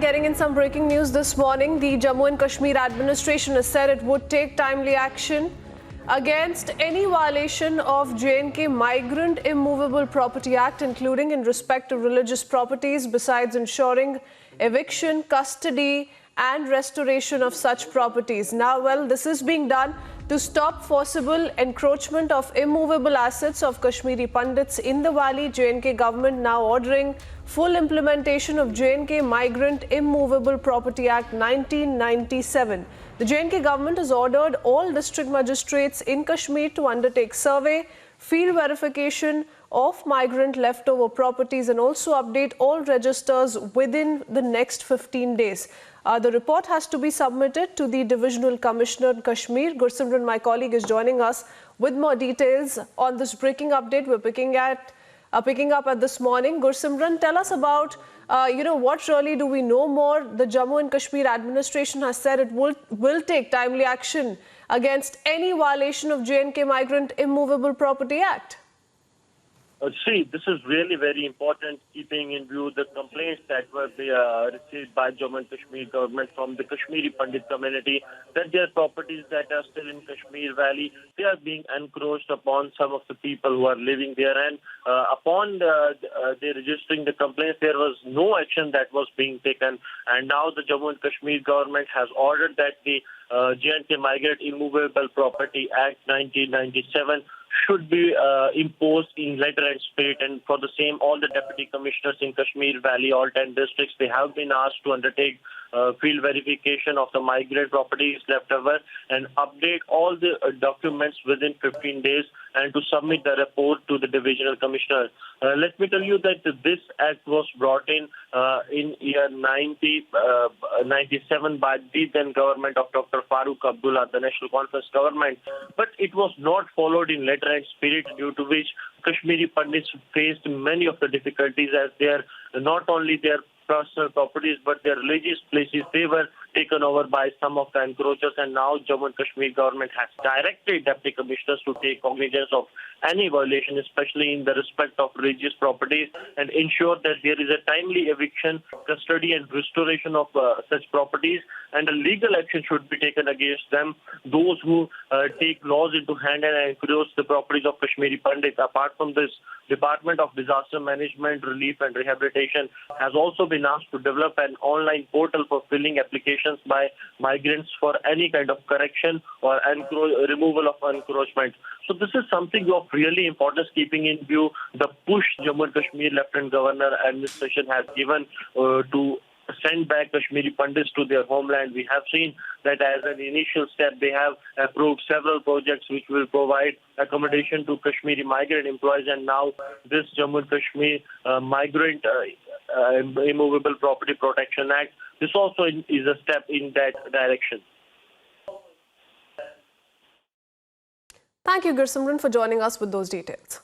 getting in some breaking news this morning. The Jammu and Kashmir administration has said it would take timely action against any violation of J&K Migrant Immovable Property Act, including in respect of religious properties, besides ensuring eviction, custody and restoration of such properties. Now, this is being done to stop forcible encroachment of immovable assets of Kashmiri Pandits in the valley. J&K government now ordering full implementation of J&K Migrant Immovable Property Act 1997. The J&K government has ordered all district magistrates in Kashmir to undertake survey, field verification of migrant leftover properties and also update all registers within the next 15 days. The report has to be submitted to the Divisional Commissioner in Kashmir. Gursimran, my colleague, is joining us with more details on this breaking update we're picking up at this morning. Gursimran, tell us about what really do we know more? The Jammu and Kashmir administration has said it will take timely action against any violation of J&K Migrant Immovable Property Act. This is really very important, keeping in view the complaints that were received by Jammu and Kashmir government from the Kashmiri Pandit community that their properties that are still in Kashmir Valley, they are being encroached upon some of the people who are living there. And upon they registering the complaints, there was no action that was being taken. And now the Jammu and Kashmir government has ordered that the J&K Migrant Immovable Property Act 1997 should be imposed in letter and spirit, and for the same, all the deputy commissioners in Kashmir Valley, all 10 districts, they have been asked to undertake field verification of the migrant properties left over and update all the documents within 15 days and to submit the report to the divisional commissioner. Let me tell you that this act was brought in year 1997 by the then government of Dr. Farooq Abdullah, the National Conference government, but it was not followed in letter and spirit, due to which Kashmiri Pandits faced many of the difficulties, as not only their personal properties but their religious places, they were taken over by some of the encroachers. And now Jammu and Kashmir government has directed deputy commissioners to take cognizance of any violation, especially in the respect of religious properties, and ensure that there is a timely eviction, custody and restoration of such properties, and a legal action should be taken against them, those who take laws into hand and encroach the properties of Kashmiri Pandits. Apart from this, Department of Disaster Management, Relief and Rehabilitation has also been asked to develop an online portal for filling applications by migrants for any kind of correction or removal of encroachment. So this is something of really importance, keeping in view the push Jammu and Kashmir Lieutenant Governor administration has given to send back Kashmiri Pandits to their homeland. We have seen that as an initial step, they have approved several projects which will provide accommodation to Kashmiri migrant employees, and now this Jammu and Kashmir Migrant Immovable Property Protection Act, this also is a step in that direction. Thank you, Gursimran, for joining us with those details.